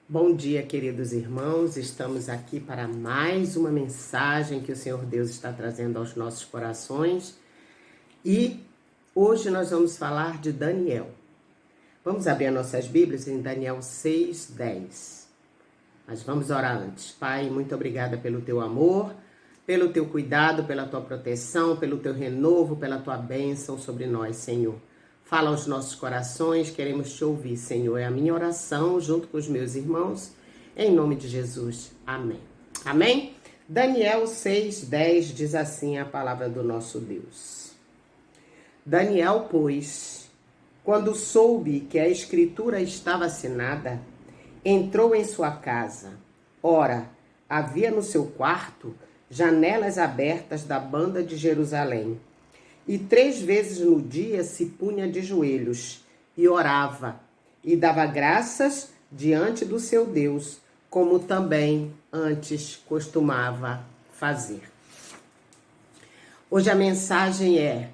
Bom dia, queridos irmãos. Estamos aqui para mais uma mensagem que o Senhor Deus está trazendo aos nossos corações. E hoje nós vamos falar de Daniel. Vamos abrir nossas Bíblias em Daniel 6:10. Mas vamos orar antes. Pai, muito obrigada pelo teu amor, pelo teu cuidado, pela tua proteção, pelo teu renovo, pela tua bênção sobre nós, Senhor. Fala aos nossos corações, queremos te ouvir, Senhor. É a minha oração junto com os meus irmãos, em nome de Jesus. Amém. Amém? Daniel 6:10 diz assim a palavra do nosso Deus. Daniel, pois, quando soube que a escritura estava assinada, entrou em sua casa. Ora, havia no seu quarto janelas abertas da banda de Jerusalém. E 3 vezes no dia se punha de joelhos e orava e dava graças diante do seu Deus, como também antes costumava fazer. Hoje a mensagem é: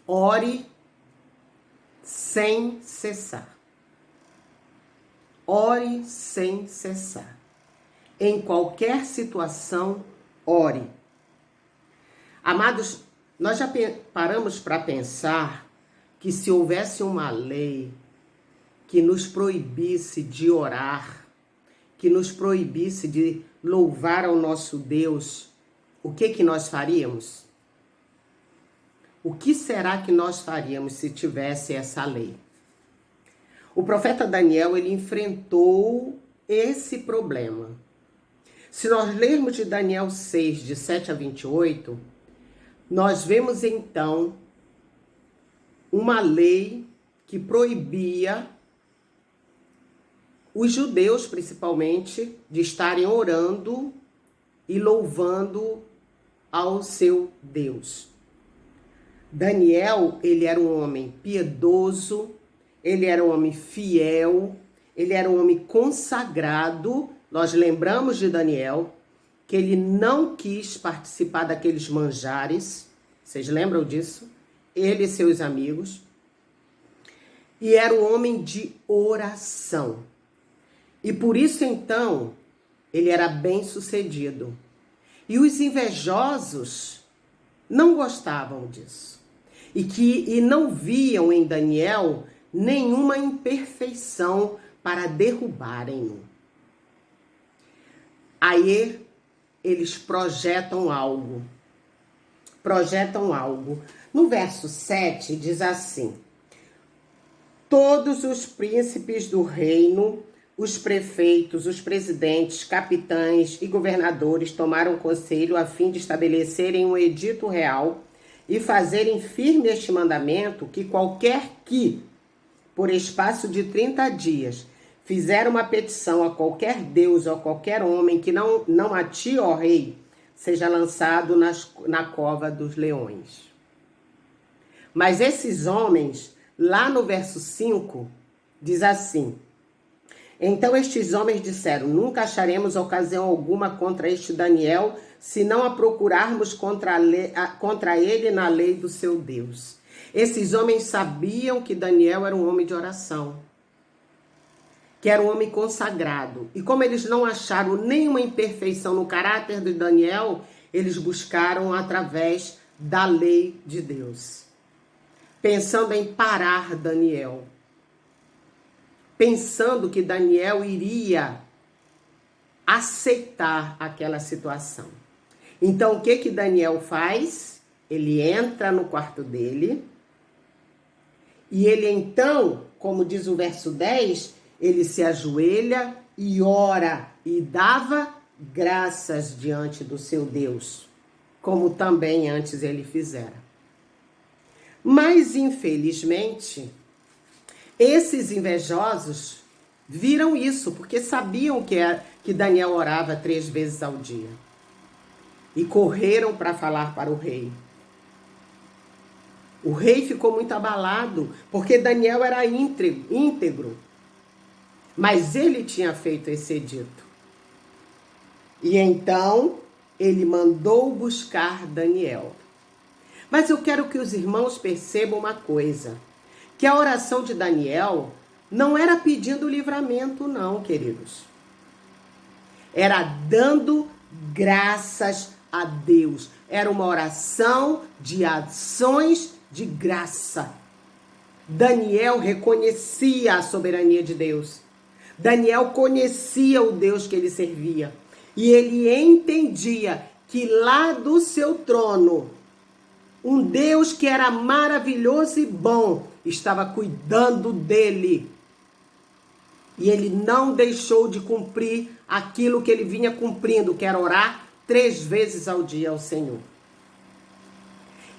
ore sem cessar. Ore sem cessar. Em qualquer situação, ore. Amados, nós já paramos para pensar que se houvesse uma lei que nos proibisse de orar, que nos proibisse de louvar ao nosso Deus, o que nós faríamos? O que será que nós faríamos se tivesse essa lei? O profeta Daniel, ele enfrentou esse problema. Se nós lermos de Daniel 6, de 7 a 28, nós vemos então uma lei que proibia os judeus, principalmente, de estarem orando e louvando ao seu Deus. Daniel, ele era um homem piedoso, ele era um homem fiel, ele era um homem consagrado. Nós lembramos de Daniel que ele não quis participar daqueles manjares, vocês lembram disso? Ele e seus amigos. E era um homem de oração. E por isso, então, ele era bem-sucedido. E os invejosos não gostavam disso. E não viam em Daniel nenhuma imperfeição para derrubarem-no. Aí eles projetam algo. No verso 7 diz assim: todos os príncipes do reino, os prefeitos, os presidentes, capitães e governadores tomaram conselho a fim de estabelecerem um edito real e fazerem firme este mandamento, que qualquer que, por espaço de 30 dias, fizer uma petição a qualquer deus ou a qualquer homem que não a ti, ó rei, seja lançado na cova dos leões. Mas esses homens, lá no verso 5, diz assim: então estes homens disseram: nunca acharemos ocasião alguma contra este Daniel, se não a procurarmos contra ele na lei do seu Deus. Esses homens sabiam que Daniel era um homem de oração, que era um homem consagrado. E como eles não acharam nenhuma imperfeição no caráter de Daniel, eles buscaram através da lei de Deus, pensando em parar Daniel, pensando que Daniel iria aceitar aquela situação. Então, o que Daniel faz? Ele entra no quarto dele e ele então, como diz o verso 10, ele se ajoelha e ora e dava graças diante do seu Deus, como também antes ele fizera. Mas, infelizmente, esses invejosos viram isso, porque sabiam que Daniel orava 3 vezes ao dia. E correram para falar para o rei. O rei ficou muito abalado, porque Daniel era íntegro. Mas ele tinha feito esse edito. E então, ele mandou buscar Daniel. Mas eu quero que os irmãos percebam uma coisa: que a oração de Daniel Não era pedindo livramento, não, queridos. Era dando graças a Deus. Era uma oração de ações de graça. Daniel reconhecia a soberania de Deus. Daniel conhecia o Deus que ele servia. E ele entendia que lá do seu trono, um Deus que era maravilhoso e bom estava cuidando dele. E ele não deixou de cumprir aquilo que ele vinha cumprindo, que era orar 3 vezes ao dia ao Senhor.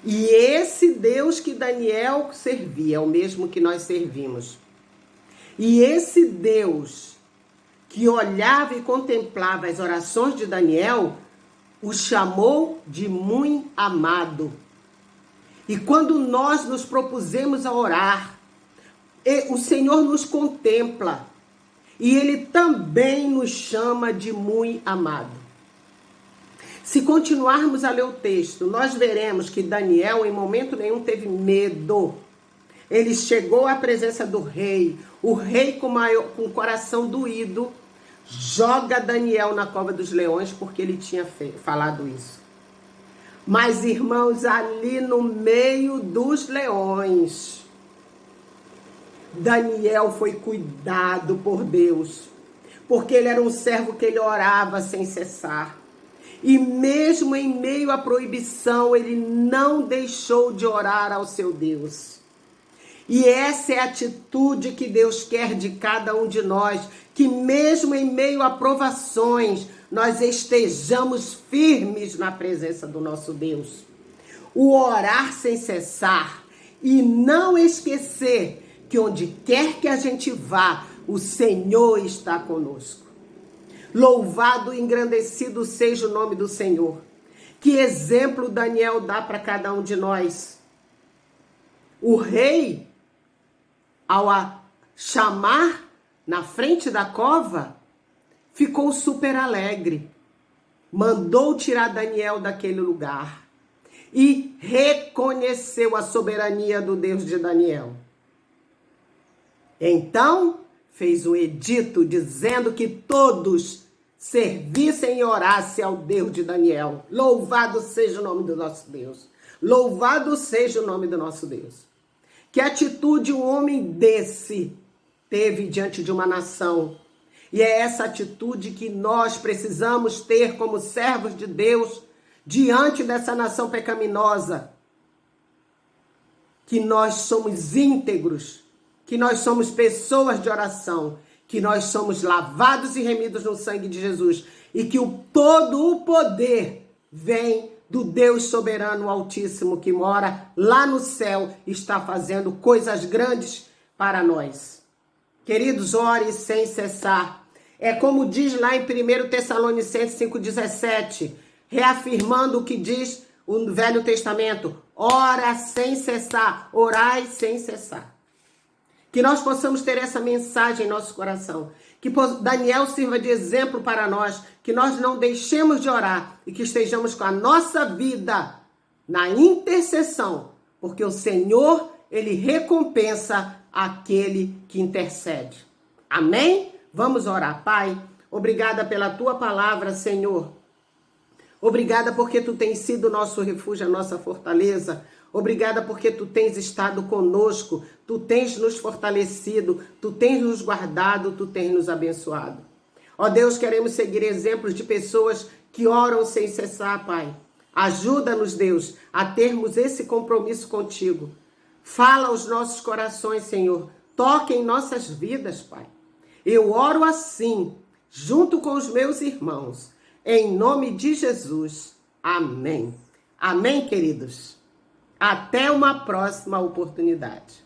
E esse Deus que Daniel servia é o mesmo que nós servimos. E esse Deus que olhava e contemplava as orações de Daniel, o chamou de muito amado. E quando nós nos propusemos a orar, o Senhor nos contempla. E Ele também nos chama de muito amado. Se continuarmos a ler o texto, nós veremos que Daniel em momento nenhum teve medo. Ele chegou à presença do rei. O rei, com o coração doído, joga Daniel na cova dos leões porque ele tinha falado isso. Mas, irmãos, ali no meio dos leões, Daniel foi cuidado por Deus, porque ele era um servo que ele orava sem cessar. E mesmo em meio à proibição, ele não deixou de orar ao seu Deus. E essa é a atitude que Deus quer de cada um de nós, que mesmo em meio a provações, nós estejamos firmes na presença do nosso Deus. O orar sem cessar e não esquecer que onde quer que a gente vá, o Senhor está conosco. Louvado e engrandecido seja o nome do Senhor. Que exemplo Daniel dá para cada um de nós. O rei, ao a chamar na frente da cova, ficou super alegre. Mandou tirar Daniel daquele lugar. E reconheceu a soberania do Deus de Daniel. Então, fez um edito dizendo que todos servissem e orassem ao Deus de Daniel. Louvado seja o nome do nosso Deus. Louvado seja o nome do nosso Deus. Que atitude um homem desse teve diante de uma nação. E é essa atitude que nós precisamos ter como servos de Deus diante dessa nação pecaminosa. Que nós somos íntegros, que nós somos pessoas de oração, que nós somos lavados e remidos no sangue de Jesus e que todo o poder vem do Deus soberano altíssimo que mora lá no céu e está fazendo coisas grandes para nós. Queridos, ore sem cessar. É como diz lá em 1 Tessalonicenses 5,17, reafirmando o que diz o Velho Testamento: ora sem cessar, orai sem cessar. Que nós possamos ter essa mensagem em nosso coração. Que Daniel sirva de exemplo para nós. Que nós não deixemos de orar. E que estejamos com a nossa vida na intercessão. Porque o Senhor, Ele recompensa aquele que intercede. Amém? Vamos orar. Pai, obrigada pela Tua palavra, Senhor. Obrigada porque Tu tens sido nosso refúgio, a nossa fortaleza. Obrigada porque Tu tens estado conosco, Tu tens nos fortalecido, Tu tens nos guardado, Tu tens nos abençoado. Ó Deus, queremos seguir exemplos de pessoas que oram sem cessar, Pai. Ajuda-nos, Deus, a termos esse compromisso contigo. Fala aos nossos corações, Senhor. Toque em nossas vidas, Pai. Eu oro assim, junto com os meus irmãos, em nome de Jesus. Amém. Amém, queridos. Até uma próxima oportunidade.